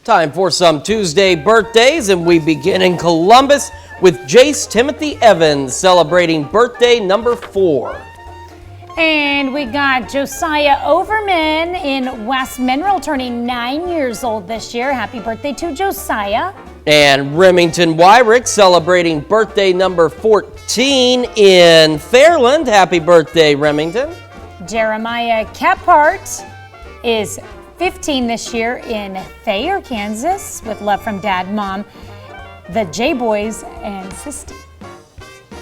Time for some Tuesday birthdays, and we begin in Columbus with Jace Timothy Evans celebrating birthday number 4. And we got Josiah Overman in West Mineral turning 9 years old this year. Happy birthday to Josiah. And Remington Wyrick celebrating birthday number 14 in Fairland. Happy birthday, Remington. Jeremiah Kephart is 15 this year in Thayer, Kansas, with love from Dad, Mom, the J-Boys, and Sisti.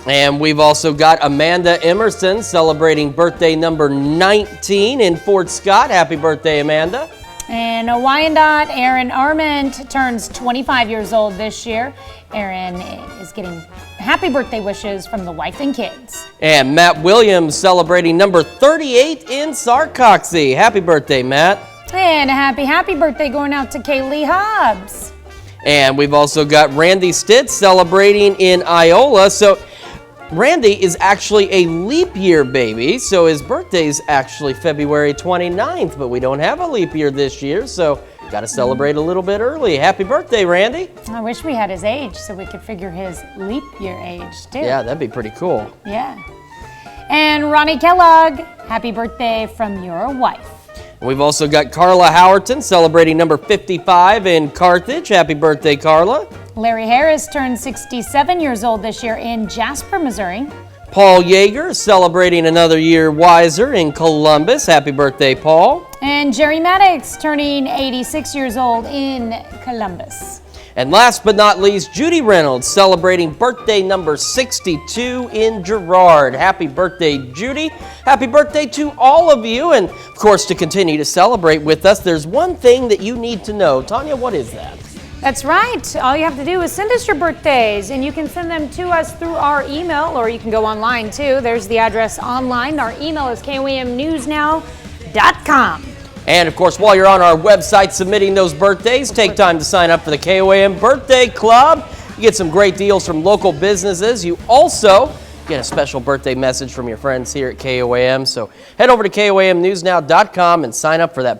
And we've also got Amanda Emerson celebrating birthday number 19 in Fort Scott. Happy birthday, Amanda. And a Wyandotte, Aaron Arment turns 25 years old this year. Aaron is getting happy birthday wishes from the wife and kids. And Matt Williams celebrating number 38 in Sarcoxy. Happy birthday, Matt. And a happy birthday going out to Kaylee Hobbs. And we've also got Randy Stitz celebrating in Iola. So Randy is actually a leap year baby, so his birthday's actually February 29th, but we don't have a leap year this year, so got to celebrate a little bit early. Happy birthday, Randy. I wish we had his age so we could figure his leap year age, too. Yeah, that'd be pretty cool. Yeah. And Ronnie Kellogg, happy birthday from your wife. We've also got Carla Howerton celebrating number 55 in Carthage. Happy birthday, Carla. Larry Harris turned 67 years old this year in Jasper, Missouri. Paul Yeager celebrating another year wiser in Columbus. Happy birthday, Paul. And Jerry Maddox turning 86 years old in Columbus. And last but not least, Judy Reynolds celebrating birthday number 62 in Girard. Happy birthday, Judy. Happy birthday to all of you. And of course, to continue to celebrate with us, there's one thing that you need to know. Tanya, what is that? That's right. All you have to do is send us your birthdays, and you can send them to us through our email, or you can go online too. There's the address online. Our email is KOAMnewsnow.com. And of course, while you're on our website submitting those birthdays, take time to sign up for the KOAM Birthday Club. You get some great deals from local businesses. You also get a special birthday message from your friends here at KOAM. So head over to KOAMnewsnow.com and sign up for that